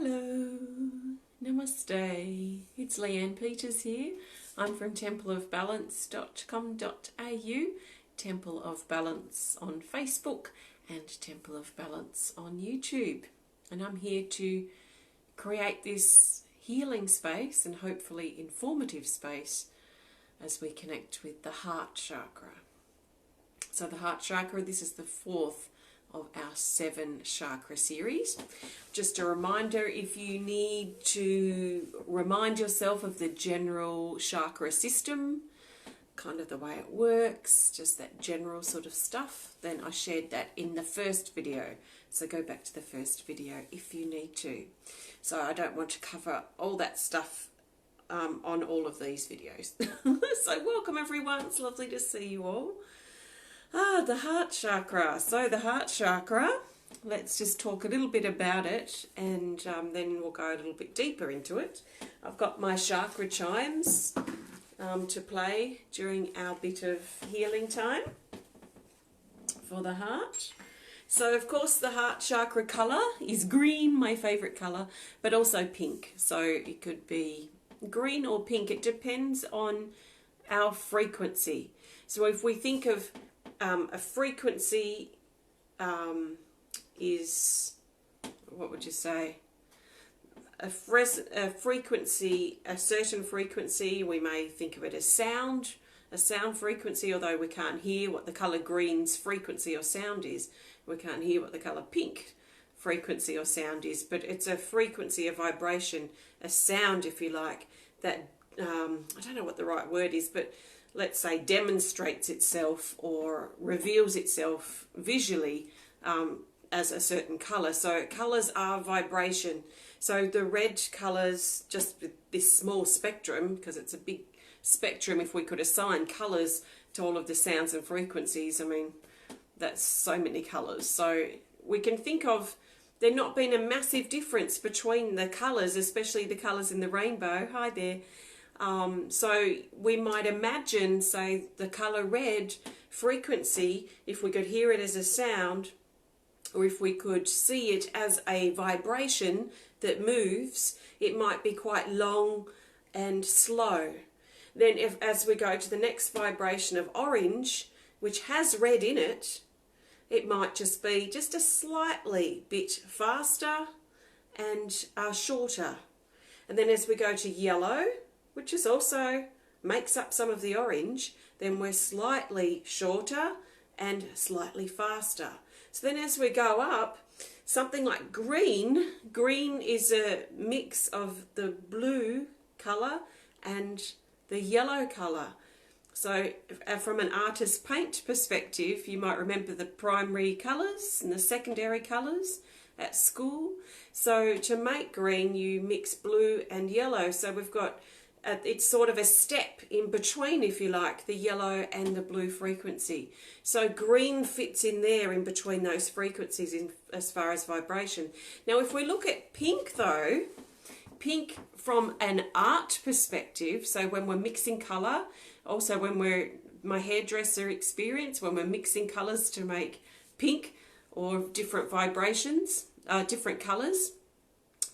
Hello, namaste. It's Leanne Peters here. I'm from templeofbalance.com.au, Temple of Balance on Facebook and Temple of Balance on YouTube. And I'm here to create this healing space and hopefully informative space as we connect with the heart chakra. So the heart chakra, this is the fourth of our 7 chakra series. Just a reminder, if you need to remind yourself of the general chakra system, kind of the way it works, just that general sort of stuff, then I shared that in the first video. So go back to the first video if you need to. So I don't want to cover all that stuff on all of these videos. So welcome everyone, it's lovely to see you all. The heart chakra. So the heart chakra, let's just talk a little bit about it and then we'll go a little bit deeper into it. I've got my chakra chimes to play during our bit of healing time for the heart. So of course the heart chakra colour is green, my favourite colour, but also pink. So it could be green or pink. It depends on our frequency. So if we think of a frequency is, what would you say? A frequency, a certain frequency, we may think of it as sound, a sound frequency, although we can't hear what the colour green's frequency or sound is. We can't hear what the colour pink frequency or sound is, but it's a frequency, a vibration, a sound, if you like, that, I don't know what the right word is, but let's say demonstrates itself or reveals itself visually as a certain colour. So colours are vibration. So the red colours, just with this small spectrum, because it's a big spectrum, if we could assign colours to all of the sounds and frequencies, I mean, that's so many colours. So we can think of there not being a massive difference between the colours, especially the colours in the rainbow. Hi there. So we might imagine, say, the colour red frequency, if we could hear it as a sound, or if we could see it as a vibration that moves, it might be quite long and slow. Then as we go to the next vibration of orange, which has red in it, it might just be just a slightly bit faster and shorter. And then as we go to yellow, which is also makes up some of the orange, then we're slightly shorter and slightly faster. So then as we go up, something like green, green is a mix of the blue colour and the yellow colour. So from an artist paint perspective, you might remember the primary colours and the secondary colours at school. So to make green, you mix blue and yellow. So we've got it's sort of a step in between, if you like, the yellow and the blue frequency. So green fits in there in between those frequencies as far as vibration. Now, if we look at pink, though, pink from an art perspective, so when we're mixing colour, also when my hairdresser experience, when we're mixing colours to make pink or different vibrations, different colours,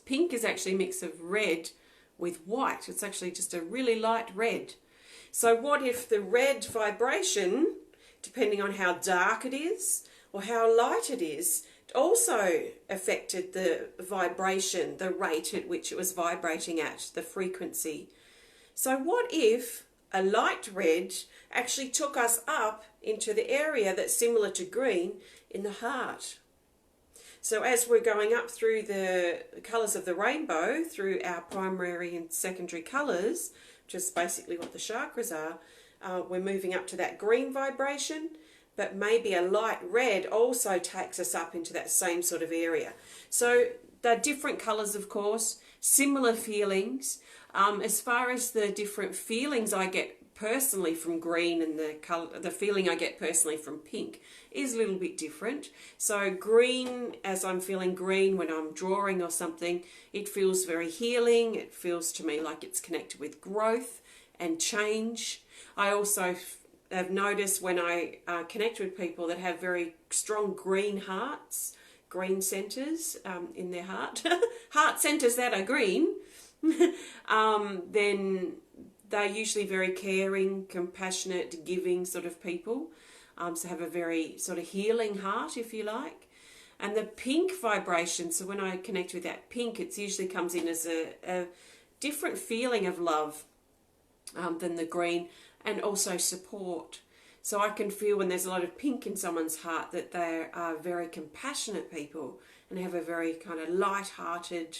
pink is actually a mix of red with white. It's actually just a really light red. So what if the red vibration, depending on how dark it is or how light it is, also affected the vibration, the rate at which it was vibrating at, the frequency. So what if a light red actually took us up into the area that's similar to green in the heart? So as we're going up through the colours of the rainbow, through our primary and secondary colours, which is basically what the chakras are, we're moving up to that green vibration, but maybe a light red also takes us up into that same sort of area. So they're different colours, of course, similar feelings. As far as the different feelings I get personally from green and the feeling I get personally from pink is a little bit different. So green, as I'm feeling green when I'm drawing or something, it feels very healing. It feels to me like it's connected with growth and change. I also have noticed when I connect with people that have very strong green hearts, green centers in their heart, heart centers that are green, then they're usually very caring, compassionate, giving sort of people. So have a very sort of healing heart, if you like. And the pink vibration, so when I connect with that pink, it usually comes in as a different feeling of love than the green, and also support. So I can feel when there's a lot of pink in someone's heart that they are very compassionate people and have a very kind of light-hearted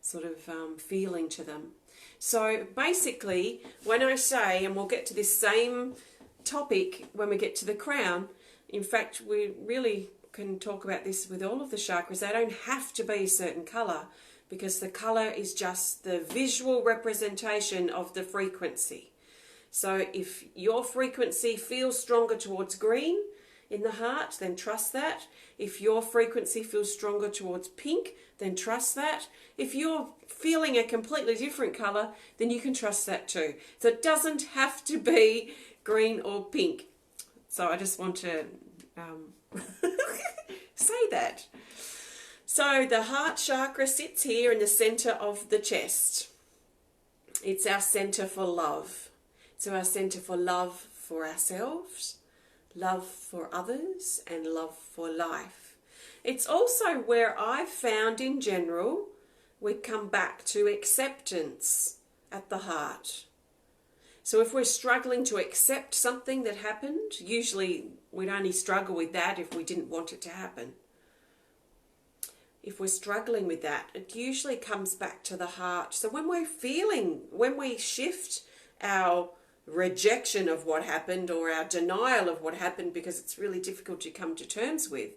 sort of feeling to them. So basically, when I say, and we'll get to this same topic when we get to the crown, in fact, we really can talk about this with all of the chakras. They don't have to be a certain colour, because the colour is just the visual representation of the frequency. So if your frequency feels stronger towards green in the heart, then trust that. If your frequency feels stronger towards pink, then trust that. If you're feeling a completely different colour, then you can trust that too. So it doesn't have to be green or pink. So I just want to say that. So the heart chakra sits here in the centre of the chest. It's our centre for love. So our centre for love for ourselves, love for others, and love for life. It's also where I've found in general we come back to acceptance at the heart. So if we're struggling to accept something that happened, usually we'd only struggle with that if we didn't want it to happen. If we're struggling with that, it usually comes back to the heart. So when we shift our rejection of what happened or our denial of what happened because it's really difficult to come to terms with,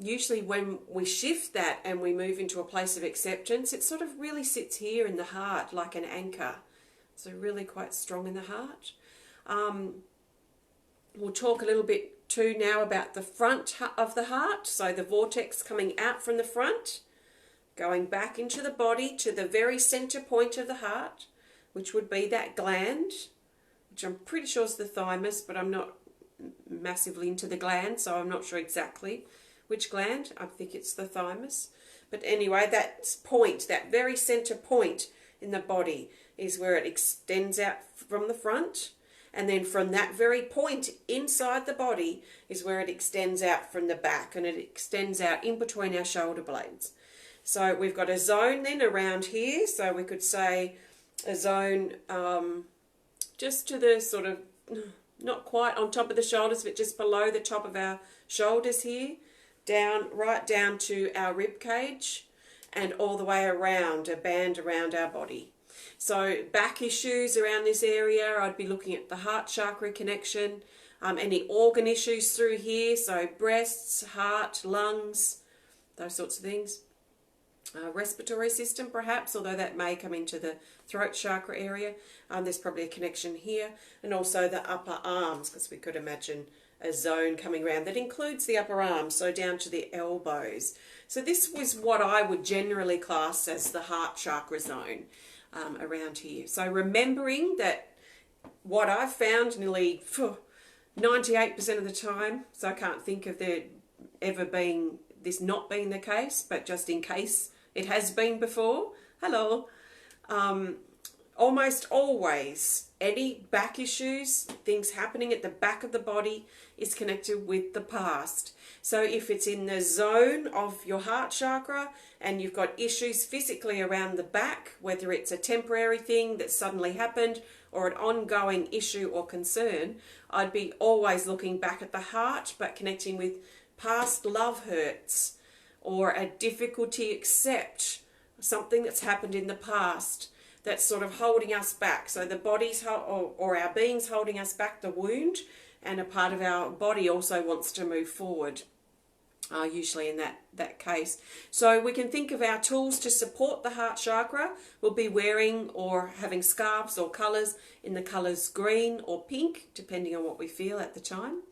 usually when we shift that and we move into a place of acceptance, it sort of really sits here in the heart like an anchor. So really quite strong in the heart. We'll talk a little bit too now about the front of the heart. So the vortex coming out from the front, going back into the body to the very center point of the heart, which would be that gland, which I'm pretty sure is the thymus, but I'm not massively into the gland, so I'm not sure exactly which gland. I think it's the thymus. But anyway, that point, that very center point in the body is where it extends out from the front. And then from that very point inside the body is where it extends out from the back, and it extends out in between our shoulder blades. So we've got a zone then around here. So we could say a zone just to the sort of, not quite on top of the shoulders, but just below the top of our shoulders here, down, right down to our rib cage, and all the way around, a band around our body. So back issues around this area, I'd be looking at the heart chakra connection. Any organ issues through here, so breasts, heart, lungs, those sorts of things. Respiratory system perhaps, although that may come into the throat chakra area. There's probably a connection here. And also the upper arms, because we could imagine a zone coming around that includes the upper arms, so down to the elbows. So this was what I would generally class as the heart chakra zone around here. So remembering that what I've found nearly 98% of the time, so I can't think of there ever being this not being the case, but just in case it has been before, hello, almost always any back issues, things happening at the back of the body, is connected with the past. So if it's in the zone of your heart chakra and you've got issues physically around the back, whether it's a temporary thing that suddenly happened or an ongoing issue or concern, I'd be always looking back at the heart, but connecting with past love hurts or a difficulty accept something that's happened in the past that's sort of holding us back. So the body's or our being's holding us back, the wound, and a part of our body also wants to move forward, usually in that case. So we can think of our tools to support the heart chakra. We'll be wearing or having scarves or colours in the colours green or pink, depending on what we feel at the time.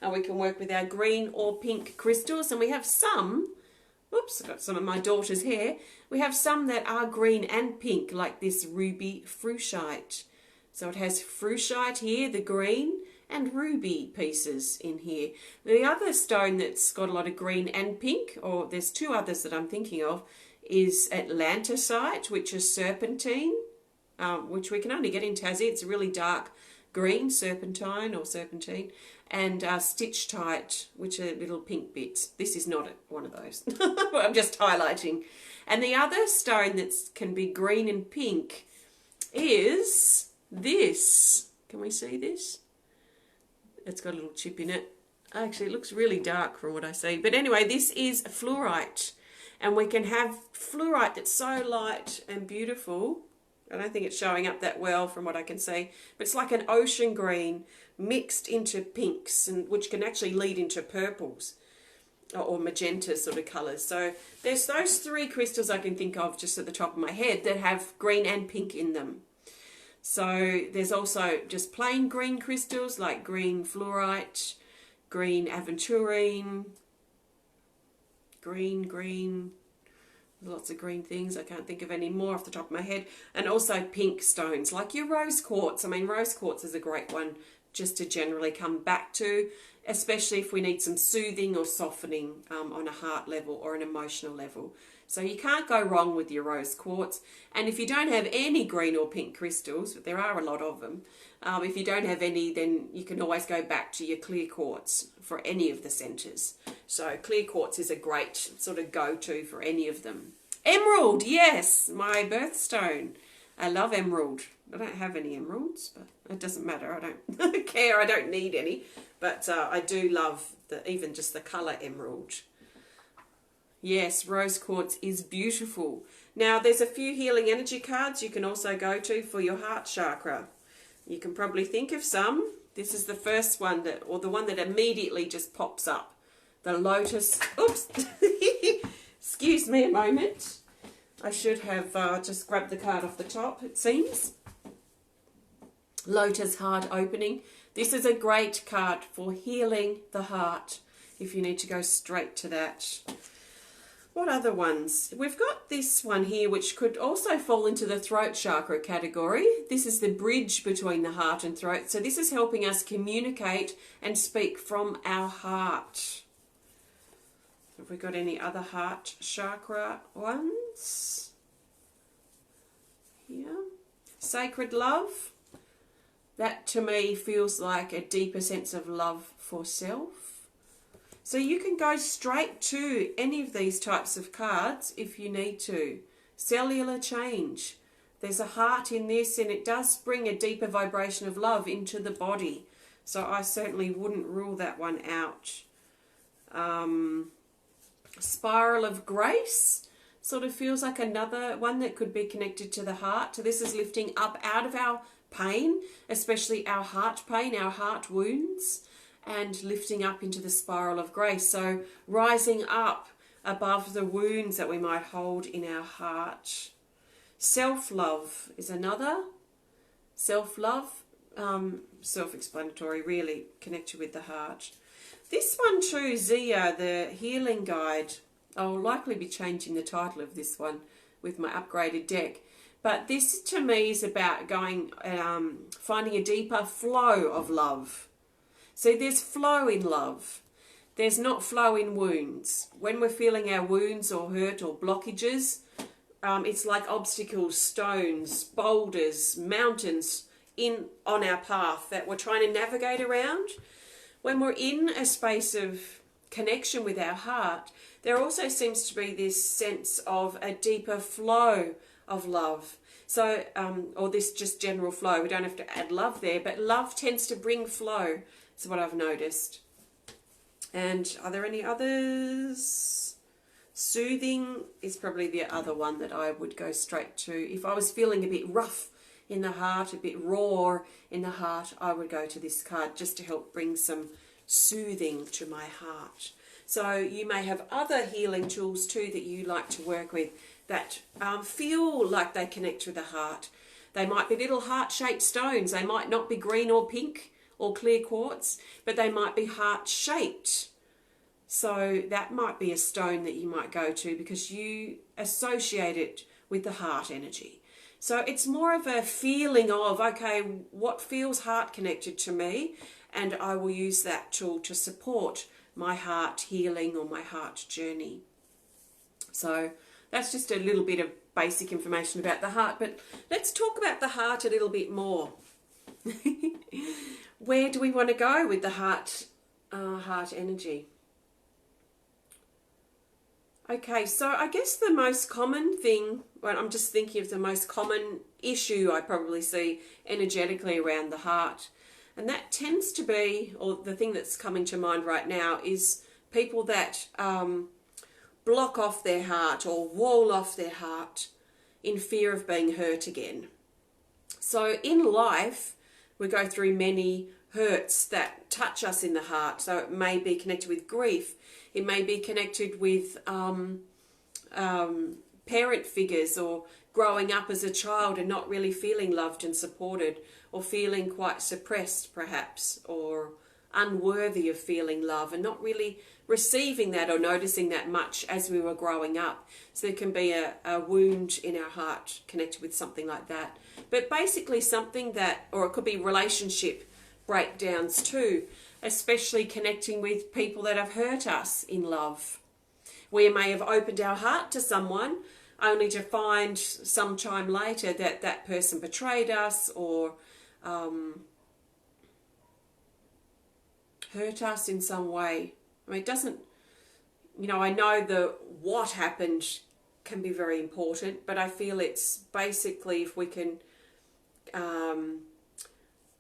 We can work with our green or pink crystals, and we have some, oops, I've got some of my daughter's hair. We have some that are green and pink, like this ruby fruitite. So it has fruitite here, the green, and ruby pieces in here. The other stone that's got a lot of green and pink, or there's two others that I'm thinking of, is Atlantisite, which is serpentine, which we can only get in Tassie. It's a really dark green serpentine or serpentine, and stitchtite, which are little pink bits. This is not one of those. I'm just highlighting. And the other stone that can be green and pink is this. Can we see this? It's got a little chip in it. Actually, it looks really dark from what I see. But anyway, this is fluorite. And we can have fluorite that's so light and beautiful. I don't think it's showing up that well from what I can see. But it's like an ocean green mixed into pinks, and which can actually lead into purples or magenta sort of colours. So there's those three crystals I can think of just at the top of my head that have green and pink in them. So there's also just plain green crystals like green fluorite, green aventurine, green, lots of green things. I can't think of any more off the top of my head. And also pink stones like your rose quartz. I mean, rose quartz is a great one just to generally come back to, especially if we need some soothing or softening on a heart level or an emotional level. So you can't go wrong with your rose quartz. And if you don't have any green or pink crystals, but there are a lot of them, if you don't have any, then you can always go back to your clear quartz for any of the centres. So clear quartz is a great sort of go-to for any of them. Emerald, yes, my birthstone. I love emerald. I don't have any emeralds, but it doesn't matter. I don't care. I don't need any. But I do love even just the colour emerald. Yes, rose quartz is beautiful. Now, there's a few healing energy cards you can also go to for your heart chakra. You can probably think of some. This is the first one, or the one that immediately just pops up. The lotus. Oops. Excuse me a moment. I should have just grabbed the card off the top, it seems. Lotus heart opening. This is a great card for healing the heart, if you need to go straight to that. What other ones? We've got this one here, which could also fall into the throat chakra category. This is the bridge between the heart and throat. So this is helping us communicate and speak from our heart. Have we got any other heart chakra ones? Here. Sacred love. That to me feels like a deeper sense of love for self. So you can go straight to any of these types of cards if you need to. Cellular change. There's a heart in this, and it does bring a deeper vibration of love into the body. So I certainly wouldn't rule that one out. Spiral of grace sort of feels like another one that could be connected to the heart. So this is lifting up out of our pain, especially our heart pain, our heart wounds, and lifting up into the spiral of grace. So rising up above the wounds that we might hold in our heart. Self-love is another. Self-love, self-explanatory, really connected with the heart. This one too, Zia, the healing guide. I'll likely be changing the title of this one with my upgraded deck. But this to me is about going, finding a deeper flow of love. So there's flow in love. There's not flow in wounds. When we're feeling our wounds or hurt or blockages, it's like obstacles, stones, boulders, mountains on our path that we're trying to navigate around. When we're in a space of connection with our heart, there also seems to be this sense of a deeper flow of love. So, or this just general flow. We don't have to add love there, but love tends to bring flow. That's what I've noticed. And are there any others? Soothing is probably the other one that I would go straight to. If I was feeling a bit rough in the heart, a bit raw in the heart, I would go to this card just to help bring some soothing to my heart. So you may have other healing tools too that you like to work with that feel like they connect with the heart. They might be little heart-shaped stones. They might not be green or pink or clear quartz, but they might be heart-shaped. So that might be a stone that you might go to because you associate it with the heart energy. So it's more of a feeling of, okay, what feels heart connected to me, and I will use that tool to support my heart healing or my heart journey. So that's just a little bit of basic information about the heart, but let's talk about the heart a little bit more. Where do we want to go with the heart energy? Okay, so I guess the most common thing, well, I'm just thinking of the most common issue I probably see energetically around the heart. And that tends to be, or the thing that's coming to mind right now, is people that block off their heart or wall off their heart in fear of being hurt again. So in life, we go through many hurts that touch us in the heart. So it may be connected with grief. It may be connected with parent figures, or growing up as a child and not really feeling loved and supported, or feeling quite suppressed perhaps, or unworthy of feeling love and not really receiving that or noticing that much as we were growing up. So there can be a wound in our heart connected with something like that. But basically something that, or it could be relationship breakdowns too, especially connecting with people that have hurt us in love. We may have opened our heart to someone only to find some time later that that person betrayed us or hurt us in some way. I mean, it doesn't, I know the what happened can be very important, but I feel it's basically if we can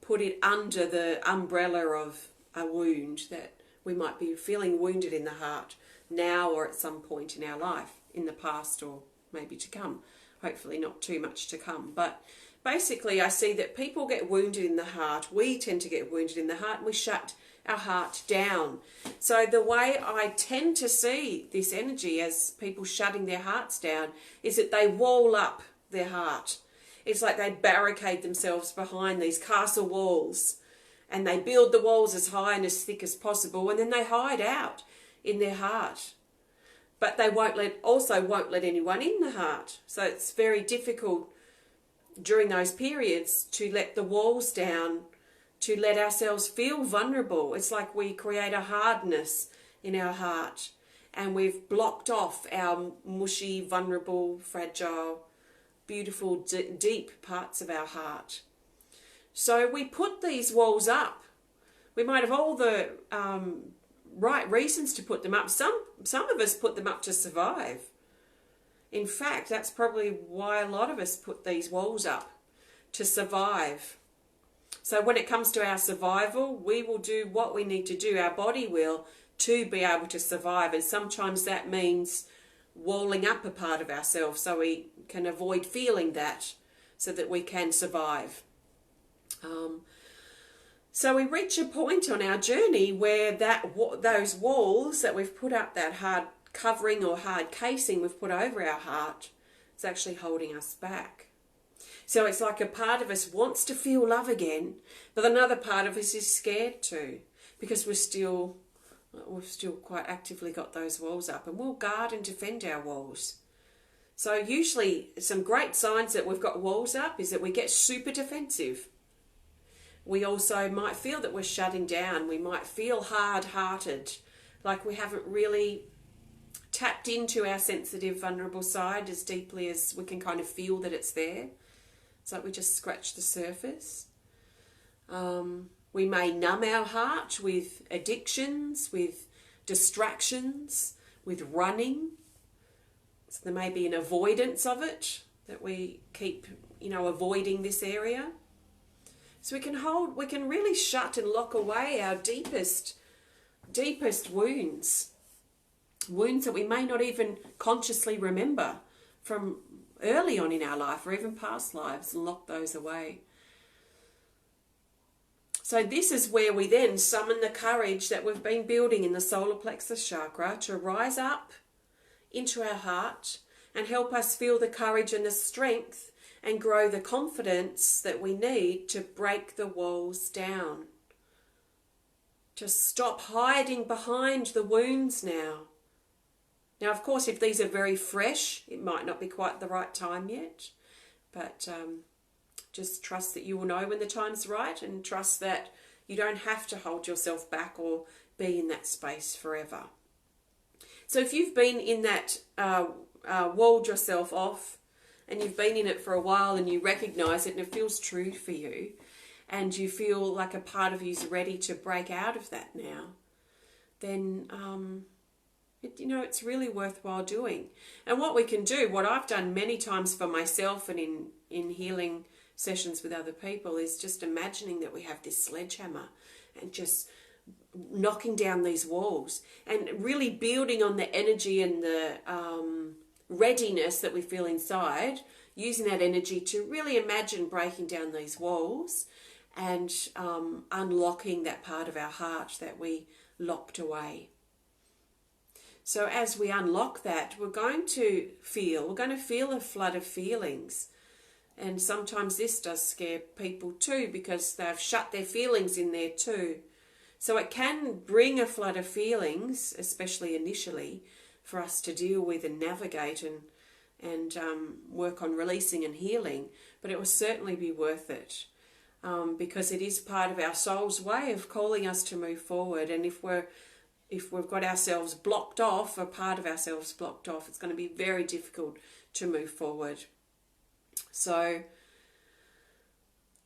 put it under the umbrella of a wound, that we might be feeling wounded in the heart now or at some point in our life, in the past or maybe to come. Hopefully not too much to come. But basically I see that people get wounded in the heart. We tend to get wounded in the heart and we shut our heart down. So the way I tend to see this energy as people shutting their hearts down is that they wall up their heart. It's like they barricade themselves behind these castle walls, and they build the walls as high and as thick as possible, and then they hide out in their heart. But they won't let anyone in the heart. So it's very difficult during those periods to let the walls down, to let ourselves feel vulnerable. It's like we create a hardness in our heart and we've blocked off our mushy, vulnerable, fragile, beautiful, deep parts of our heart. So we put these walls up. We might have all the right reasons to put them up. Some of us put them up to survive. In fact, that's probably why a lot of us put these walls up, to survive. So when it comes to our survival, we will do what we need to do, our body will, to be able to survive. And sometimes that means walling up a part of ourselves so we can avoid feeling that, so that we can survive. So we reach a point on our journey where those walls that we've put up, that hard covering or hard casing we've put over our heart, is actually holding us back. So it's like a part of us wants to feel love again, but another part of us is scared too, because we've still quite actively got those walls up, and we'll guard and defend our walls. So usually some great signs that we've got walls up is that we get super defensive. We also might feel that we're shutting down. We might feel hard-hearted, like we haven't really tapped into our sensitive, vulnerable side as deeply as we can kind of feel that it's there. It's like we just scratch the surface. We may numb our heart with addictions, with distractions, with running. So there may be an avoidance of it, that we keep, avoiding this area. So we can really shut and lock away our deepest wounds. Wounds that we may not even consciously remember from early on in our life or even past lives, and lock those away. So this is where we then summon the courage that we've been building in the solar plexus chakra to rise up into our heart and help us feel the courage and the strength and grow the confidence that we need to break the walls down. To stop hiding behind the wounds now. Now, of course, if these are very fresh, it might not be quite the right time yet, but just trust that you will know when the time's right, and trust that You don't have to hold yourself back or be in that space forever. So if you've been in that, walled yourself off, and you've been in it for a while and you recognise it and it feels true for you, and you feel like a part of you is ready to break out of that now, then it's really worthwhile doing. And what we can do, what I've done many times for myself and in healing sessions with other people, is just imagining that we have this sledgehammer and just knocking down these walls and really building on the energy and the readiness that we feel inside, using that energy to really imagine breaking down these walls and unlocking that part of our heart that we locked away. So as we unlock that, we're going to feel a flood of feelings. And sometimes this does scare people too, because they've shut their feelings in there too. So it can bring a flood of feelings, especially initially, for us to deal with and navigate and work on releasing and healing. But it will certainly be worth it, because it is part of our soul's way of calling us to move forward. And if we've got ourselves blocked off, a part of ourselves blocked off, it's going to be very difficult to move forward. So,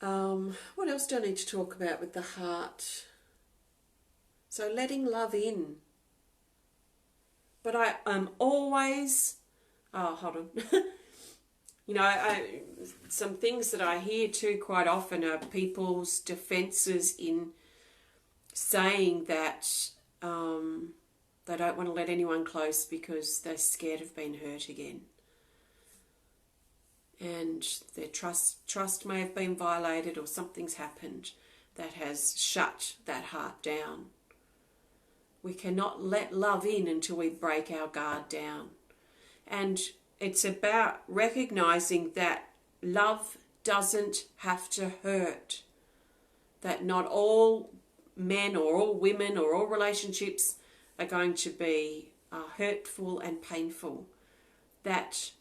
what else do I need to talk about with the heart? So letting love in. But I am always, hold on. Some things that I hear too quite often are people's defences in saying that they don't want to let anyone close because they're scared of being hurt again. And their trust may have been violated, or something's happened that has shut that heart down. We cannot let love in until we break our guard down. And it's about recognizing that love doesn't have to hurt. That not all men or all women or all relationships are going to be hurtful and painful. That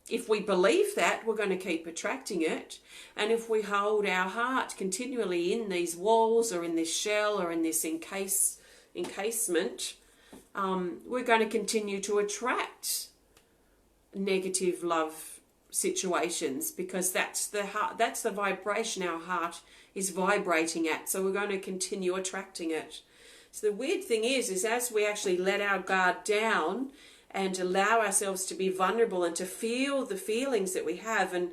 if we believe that, we're going to keep attracting it. And if we hold our heart continually in these walls or in this shell or in this encasement, we're going to continue to attract negative love situations, because that's the heart, that's the vibration our heart is vibrating at. So we're going to continue attracting it. So the weird thing is as we actually let our guard down and allow ourselves to be vulnerable and to feel the feelings that we have and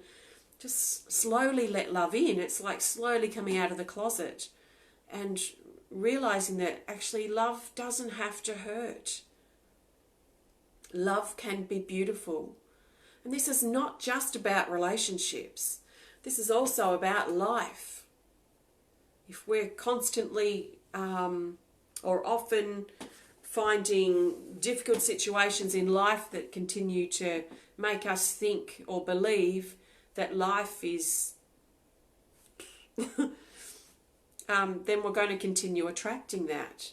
just slowly let love in, it's like slowly coming out of the closet and realizing that actually love doesn't have to hurt. Love can be beautiful. And this is not just about relationships. This is also about life. If we're constantly or often finding difficult situations in life that continue to make us think or believe that life is then we're going to continue attracting that.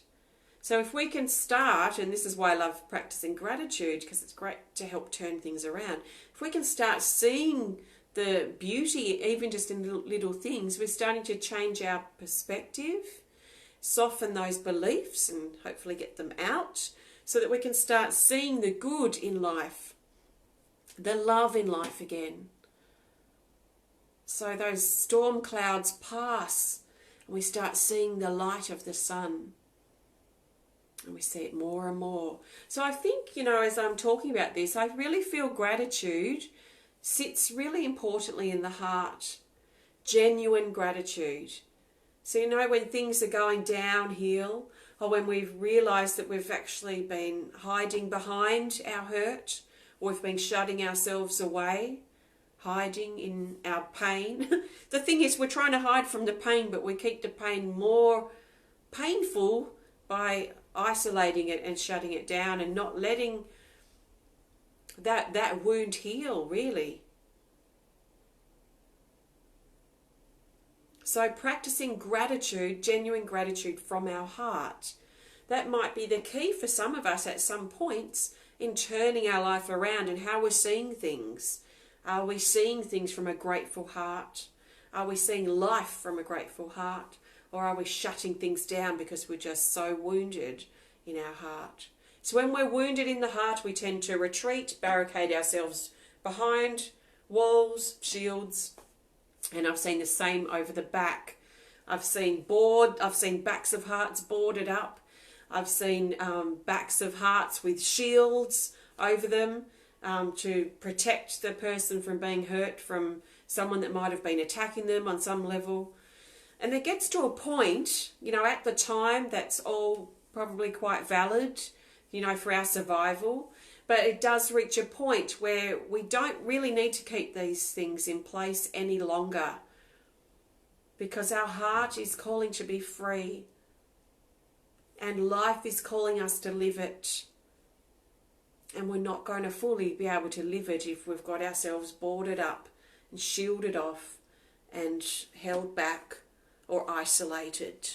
So if we can start, and this is why I love practicing gratitude, because it's great to help turn things around. If we can start seeing the beauty, even just in little things, we're starting to change our perspective, soften those beliefs and hopefully get them out, so that we can start seeing the good in life, the love in life again. So those storm clouds pass and we start seeing the light of the sun. And we see it more and more. So I think, as I'm talking about this, I really feel gratitude sits really importantly in the heart. Genuine gratitude. So, when things are going downhill, or when we've realised that we've actually been hiding behind our hurt, or we've been shutting ourselves away, hiding in our pain. The thing is, we're trying to hide from the pain, but we keep the pain more painful by isolating it and shutting it down and not letting that wound heal, really. So practicing gratitude, genuine gratitude from our heart, that might be the key for some of us at some points in turning our life around and how we're seeing things. Are we seeing things from a grateful heart? Are we seeing life from a grateful heart? Or are we shutting things down because we're just so wounded in our heart? So when we're wounded in the heart, we tend to retreat, barricade ourselves behind walls, shields, and I've seen the same over the back. I've seen backs of hearts boarded up. I've seen backs of hearts with shields over them to protect the person from being hurt from someone that might have been attacking them on some level. And it gets to a point, at the time, that's all probably quite valid, for our survival. But it does reach a point where we don't really need to keep these things in place any longer, because our heart is calling to be free and life is calling us to live it. And we're not going to fully be able to live it if we've got ourselves boarded up and shielded off and held back or isolated.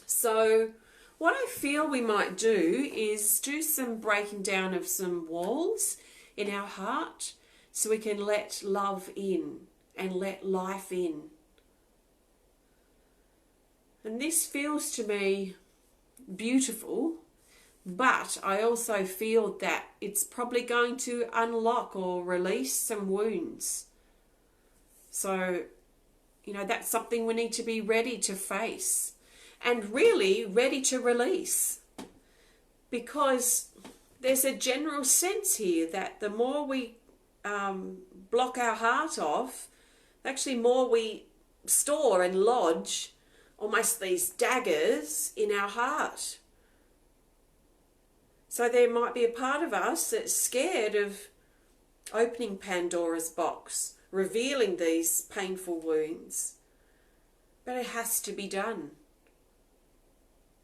So what I feel we might do is do some breaking down of some walls in our heart so we can let love in and let life in. And this feels to me beautiful, but I also feel that it's probably going to unlock or release some wounds. So, that's something we need to be ready to face and really ready to release, because there's a general sense here that the more we block our heart off, actually more we store and lodge almost these daggers in our heart. So there might be a part of us that's scared of opening Pandora's box, revealing these painful wounds. But it has to be done.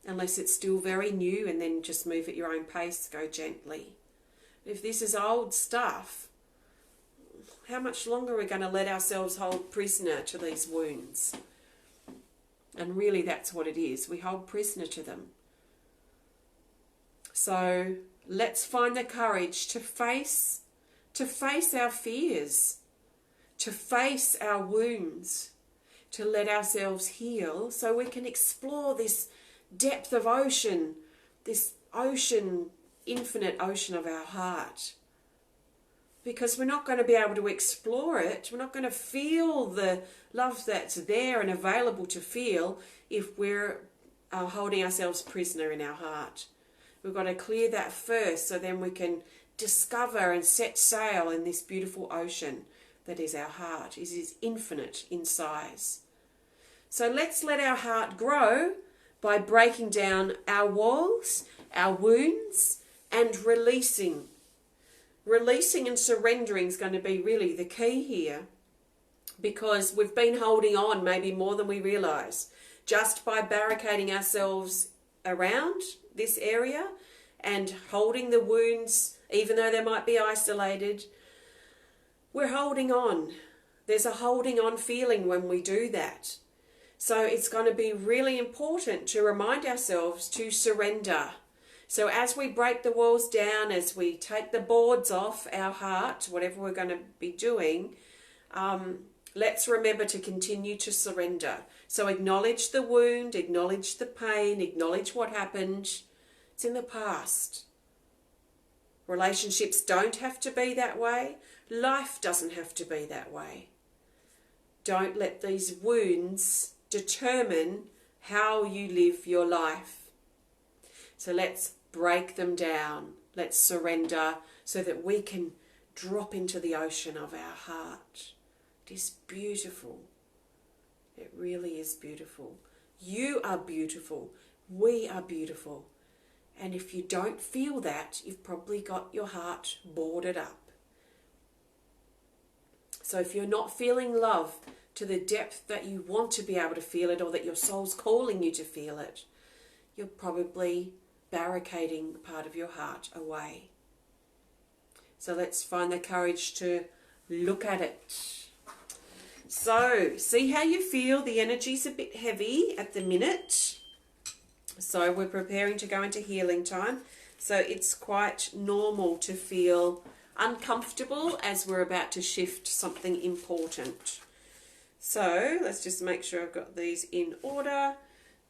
Unless it's still very new, and then just move at your own pace, go gently. If this is old stuff, how much longer are we going to let ourselves hold prisoner to these wounds? And really that's what it is. We hold prisoner to them. So let's find the courage to face our fears, to face our wounds, to let ourselves heal so we can explore this depth of ocean, this ocean, infinite ocean of our heart. Because we're not going to be able to explore it, we're not going to feel the love that's there and available to feel if we're holding ourselves prisoner in our heart. We've got to clear that first so then we can discover and set sail in this beautiful ocean that is our heart. It is infinite in size. So let's let our heart grow by breaking down our walls, our wounds, and releasing. Releasing and surrendering is going to be really the key here, because we've been holding on maybe more than we realise. Just by barricading ourselves around this area and holding the wounds, even though they might be isolated, we're holding on. There's a holding on feeling when we do that. So it's going to be really important to remind ourselves to surrender. So as we break the walls down, as we take the boards off our heart, whatever we're going to be doing, let's remember to continue to surrender. So acknowledge the wound, acknowledge the pain, acknowledge what happened. It's in the past. Relationships don't have to be that way. Life doesn't have to be that way. Don't let these wounds determine how you live your life. So let's break them down. Let's surrender so that we can drop into the ocean of our heart. It is beautiful. It really is beautiful. You are beautiful. We are beautiful. And if you don't feel that, you've probably got your heart boarded up. So if you're not feeling love to the depth that you want to be able to feel it, or that your soul's calling you to feel it, you're probably barricading part of your heart away. So let's find the courage to look at it. So see how you feel. The energy's a bit heavy at the minute. So we're preparing to go into healing time. So it's quite normal to feel uncomfortable as we're about to shift something important. So let's just make sure I've got these in order.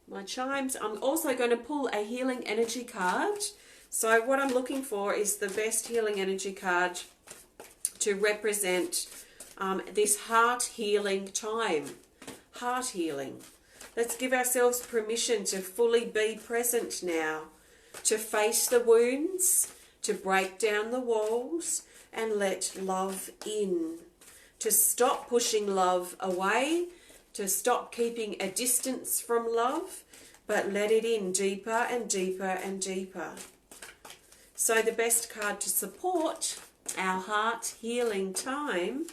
My chimes. I'm also going to pull a healing energy card. So what I'm looking for is the best healing energy card to represent this heart healing time. Heart healing. Let's give ourselves permission to fully be present now, to face the wounds, to break down the walls and let love in, to stop pushing love away, to stop keeping a distance from love, but let it in deeper and deeper and deeper. So the best card to support our heart healing time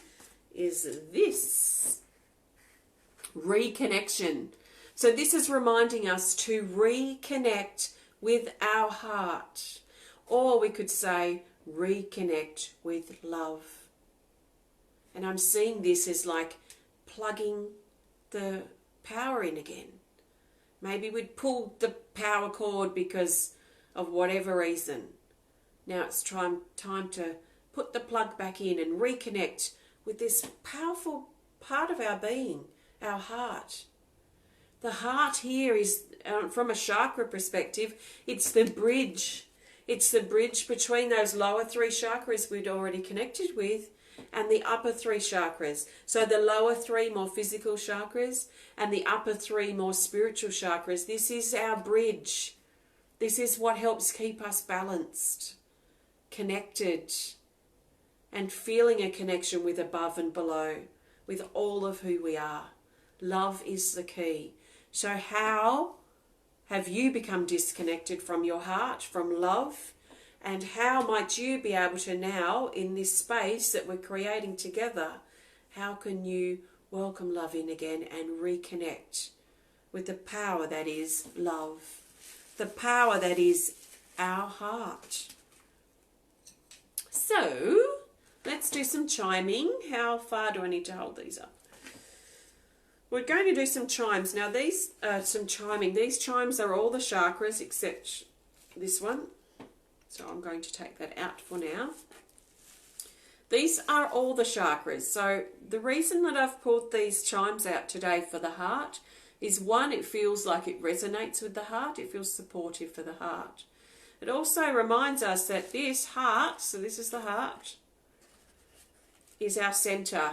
is this. Reconnection. So this is reminding us to reconnect with our heart. Or we could say reconnect with love. And I'm seeing this as like plugging the power in again. Maybe we'd pulled the power cord because of whatever reason. Now it's time to put the plug back in and reconnect with this powerful part of our being, our heart. The heart here is, from a chakra perspective, it's the bridge. It's the bridge between those lower three chakras we'd already connected with and the upper three chakras. So the lower three more physical chakras and the upper three more spiritual chakras. This is our bridge. This is what helps keep us balanced, connected, and feeling a connection with above and below, with all of who we are. Love is the key. So how have you become disconnected from your heart, from love? And how might you be able to now, in this space that we're creating together, how can you welcome love in again and reconnect with the power that is love, the power that is our heart? So, let's do some chiming. How far do I need to hold these up? We're going to do some chimes. Now these are some chiming. These chimes are all the chakras except this one. So I'm going to take that out for now. These are all the chakras. So the reason that I've pulled these chimes out today for the heart is, one, it feels like it resonates with the heart. It feels supportive for the heart. It also reminds us that this heart, so this is the heart, is our center.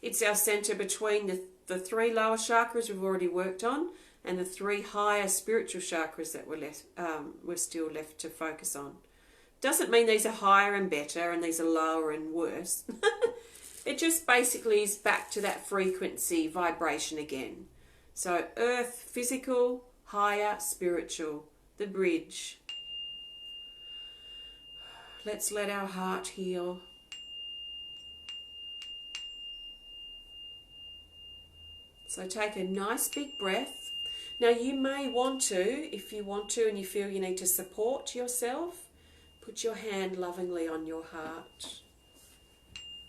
It's our center between the three lower chakras we've already worked on and the three higher spiritual chakras that we're still left to focus on. Doesn't mean these are higher and better and these are lower and worse. It just basically is back to that frequency vibration again. So earth, physical, higher, spiritual, the bridge. Let's let our heart heal. So take a nice big breath. Now you may want to, if you want to and you feel you need to support yourself, put your hand lovingly on your heart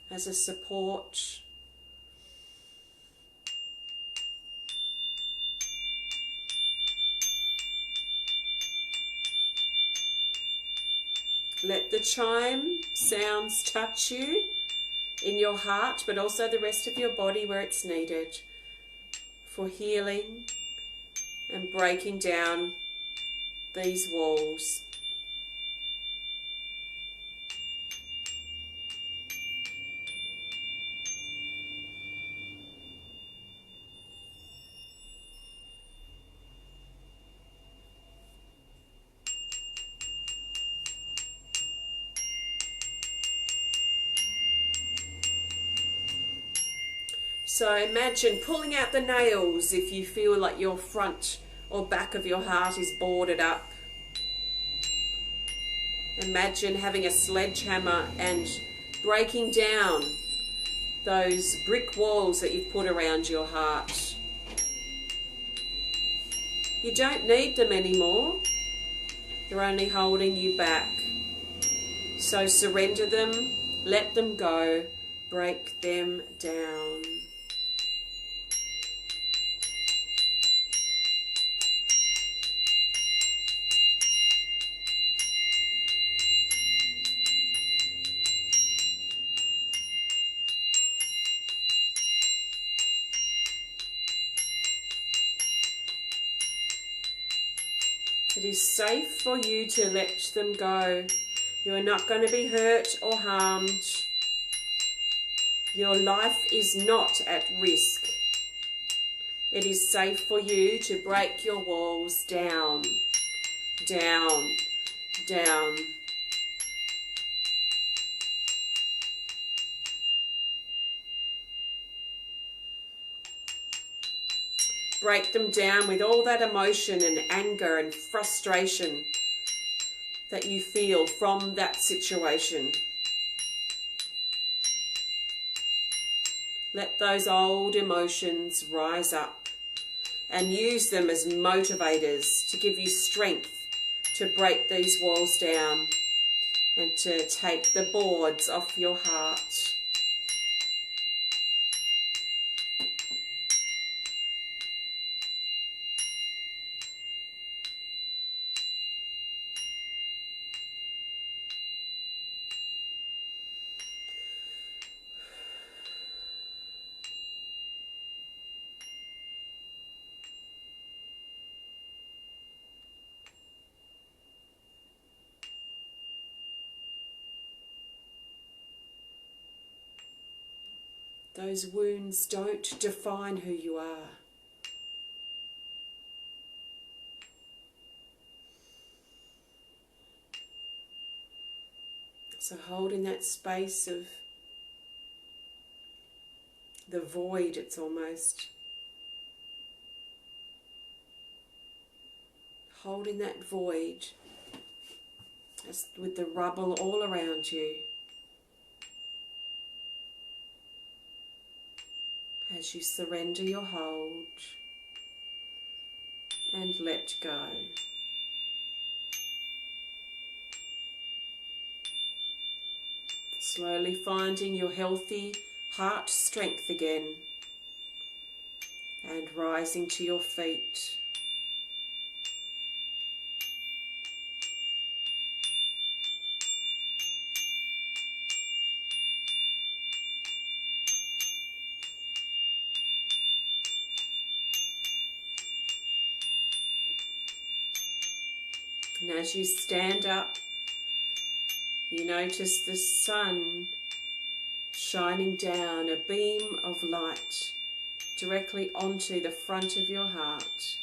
as a support. Let the chime sounds touch you in your heart, but also the rest of your body where it's needed for healing and breaking down these walls. So imagine pulling out the nails if you feel like your front or back of your heart is boarded up. Imagine having a sledgehammer and breaking down those brick walls that you've put around your heart. You don't need them anymore. They're only holding you back. So surrender them, let them go, break them down. It is safe for you to let them go. You are not going to be hurt or harmed. Your life is not at risk. It is safe for you to break your walls down, down, down. Break them down with all that emotion and anger and frustration that you feel from that situation. Let those old emotions rise up and use them as motivators to give you strength to break these walls down and to take the boards off your heart. Those wounds don't define who you are. So hold in that space of the void, it's almost. Hold in that void with the rubble all around you. As you surrender your hold and let go. Slowly finding your healthy heart strength again and rising to your feet. And as you stand up, you notice the sun shining down, a beam of light directly onto the front of your heart.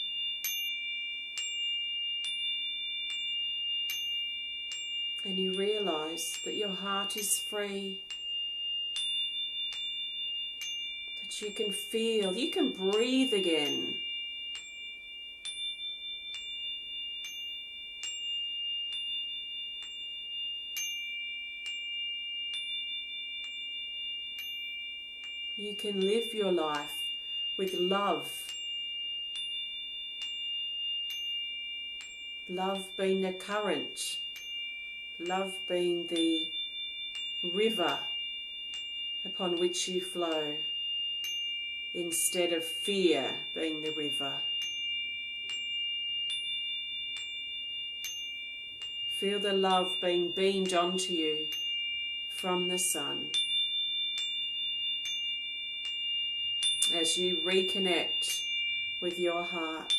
And you realize that your heart is free, that you can feel, you can breathe again. You can live your life with love. Love being the current. Love being the river upon which you flow, instead of fear being the river. Feel the love being beamed onto you from the sun. As you reconnect with your heart.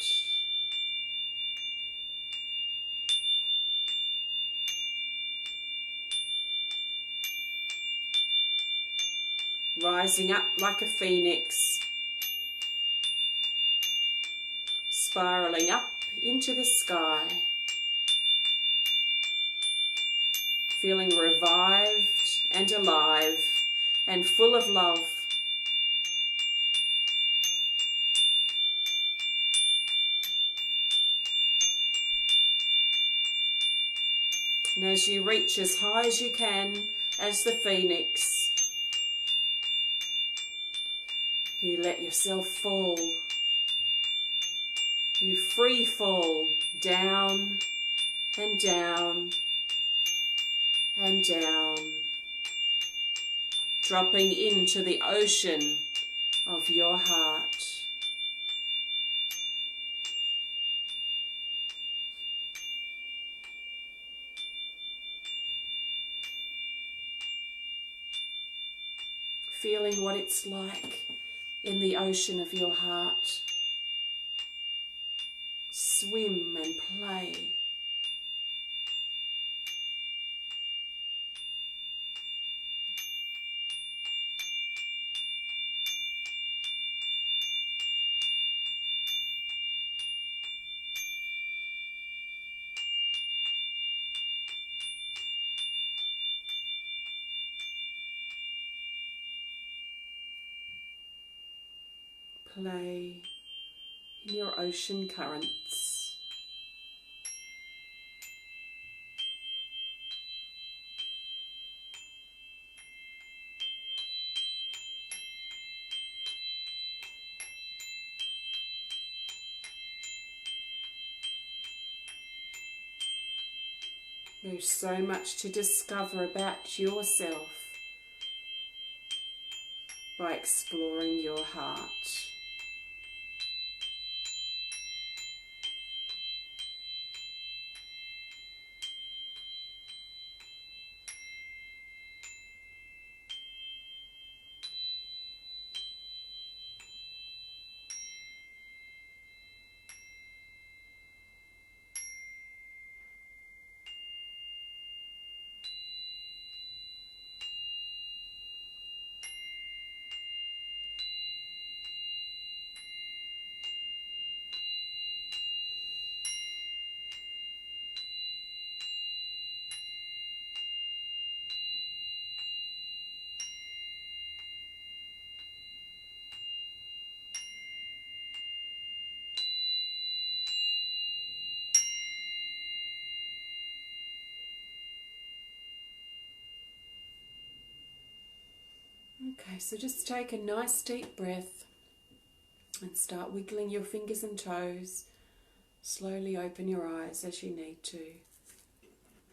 Rising up like a phoenix, spiraling up into the sky, feeling revived and alive and full of love. And as you reach as high as you can as the phoenix, you let yourself fall. You free fall down and down and down, dropping into the ocean of your heart. Feeling what it's like in the ocean of your heart. swim and play. Play in your ocean currents. There's so much to discover about yourself by exploring your heart. Okay, so just take a nice deep breath and start wiggling your fingers and toes. Slowly open your eyes as you need to.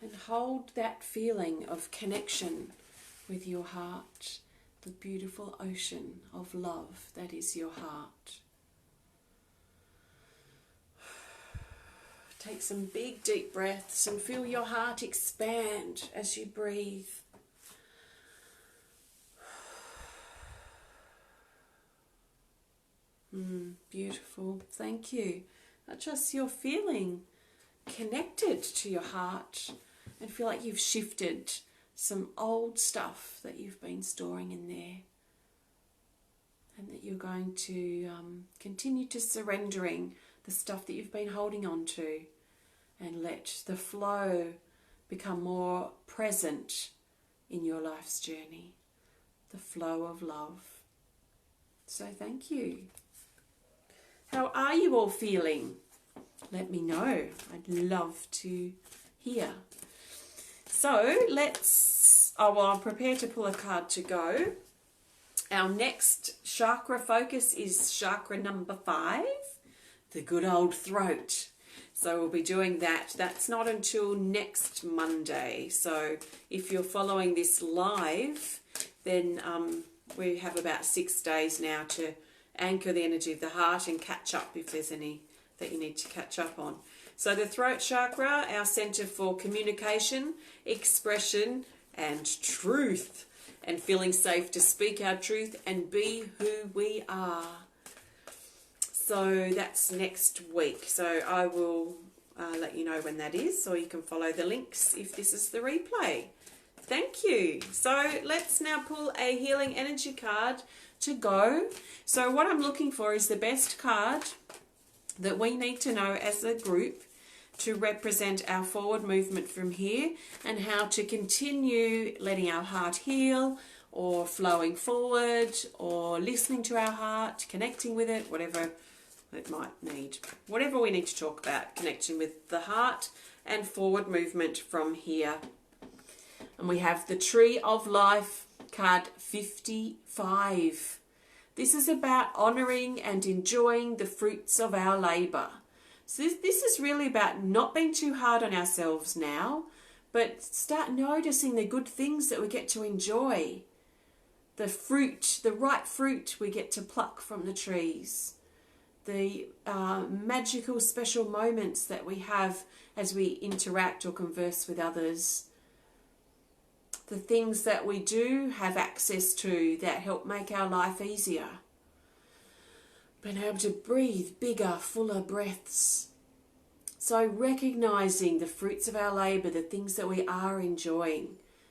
And hold that feeling of connection with your heart, the beautiful ocean of love that is your heart. Take some big deep breaths and feel your heart expand as you breathe. Beautiful, thank you. Just you're feeling connected to your heart and feel like you've shifted some old stuff that you've been storing in there, and that you're going to continue to surrendering the stuff that you've been holding on to and let the flow become more present in your life's journey, the flow of love. So thank you. How are you all feeling? Let me know. I'd love to hear. So I'm prepared to pull a card to go. Our next chakra focus is chakra number 5, the good old throat. So we'll be doing that. That's not until next Monday. So if you're following this live, then we have about 6 days now to anchor the energy of the heart and catch up if there's any that you need to catch up on. So the throat chakra, our center for communication, expression, and truth, and feeling safe to speak our truth and be who we are. So that's next week. So I will let you know when that is, or you can follow the links if this is the replay. Thank you. So let's now pull a healing energy card to go. So what I'm looking for is the best card that we need to know as a group to represent our forward movement from here and how to continue letting our heart heal, or flowing forward, or listening to our heart, connecting with it, whatever it might need. Whatever we need to talk about, connection with the heart and forward movement from here. And we have the Tree of Life, card 55. This is about honouring and enjoying the fruits of our labour. So this is really about not being too hard on ourselves now, but start noticing the good things that we get to enjoy. The fruit, the right fruit we get to pluck from the trees. The magical special moments that we have as we interact or converse with others. The things that we do have access to that help make our life easier. Being able to breathe bigger, fuller breaths. So recognizing the fruits of our labor, the things that we are enjoying,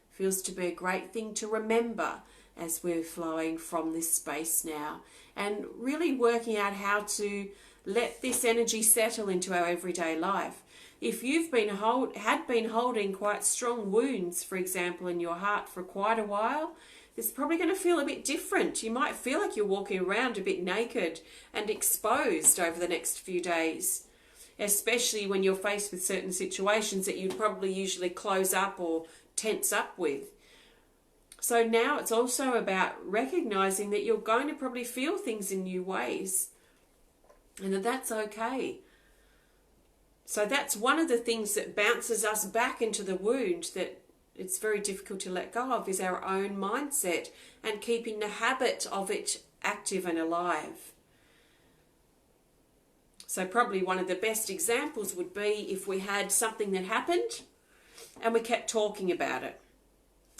feels to be a great thing to remember as we're flowing from this space now, and really working out how to let this energy settle into our everyday life. If you've been holding quite strong wounds, for example, in your heart for quite a while, it's probably going to feel a bit different. You might feel like you're walking around a bit naked and exposed over the next few days, especially when you're faced with certain situations that you'd probably usually close up or tense up with. So now it's also about recognizing that you're going to probably feel things in new ways, and that that's okay. So that's one of the things that bounces us back into the wound that it's very difficult to let go of, is our own mindset and keeping the habit of it active and alive. So probably one of the best examples would be if we had something that happened and we kept talking about it.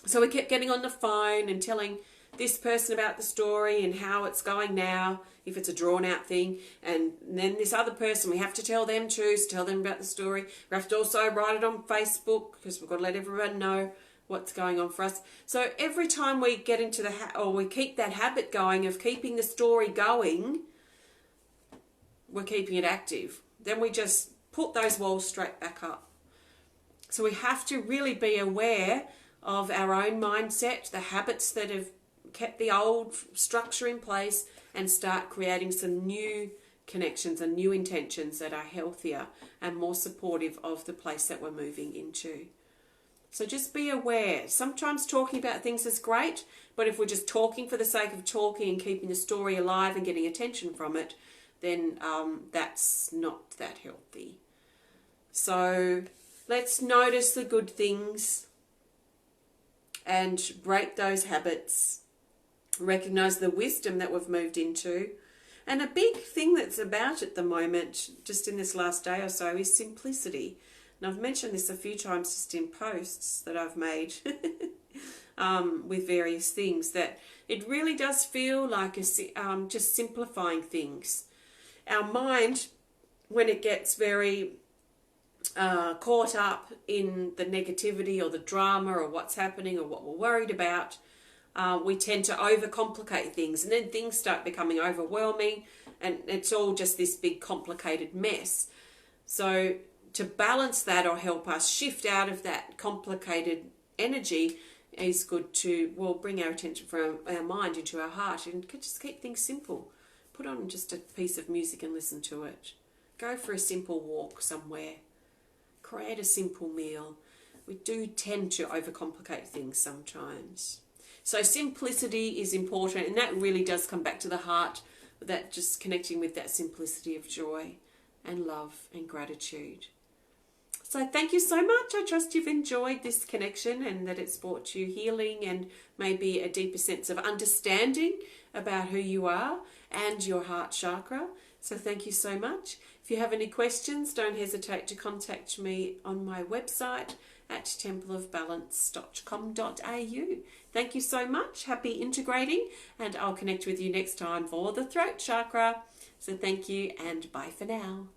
So we kept getting on the phone and telling this person about the story and how it's going now, if it's a drawn out thing, and then this other person, we have to tell them too, to tell them about the story. We have to also write it on Facebook because we've got to let everyone know what's going on for us. So every time we get into or we keep that habit going of keeping the story going, we're keeping it active. Then we just put those walls straight back up. So we have to really be aware of our own mindset, the habits that have kept the old structure in place, and start creating some new connections and new intentions that are healthier and more supportive of the place that we're moving into. So just be aware. Sometimes talking about things is great, but if we're just talking for the sake of talking and keeping the story alive and getting attention from it, then that's not that healthy. So let's notice the good things and break those habits. Recognize the wisdom that we've moved into. And a big thing that's about at the moment, just in this last day or so, is simplicity. And I've mentioned this a few times just in posts that I've made with various things, that it really does feel like just simplifying things. Our mind, when it gets very caught up in the negativity or the drama or what's happening or what we're worried about, we tend to overcomplicate things, and then things start becoming overwhelming, and it's all just this big complicated mess. So to balance that or help us shift out of that complicated energy is good to, bring our attention from our mind into our heart and just keep things simple. Put on just a piece of music and listen to it. Go for a simple walk somewhere. Create a simple meal. We do tend to overcomplicate things sometimes. So simplicity is important, and that really does come back to the heart, that just connecting with that simplicity of joy and love and gratitude. So thank you so much. I trust you've enjoyed this connection and that it's brought you healing and maybe a deeper sense of understanding about who you are and your heart chakra. So thank you so much. If you have any questions, don't hesitate to contact me on my website at templeofbalance.com.au. Thank you so much. Happy integrating, and I'll connect with you next time for the throat chakra. So thank you, and bye for now.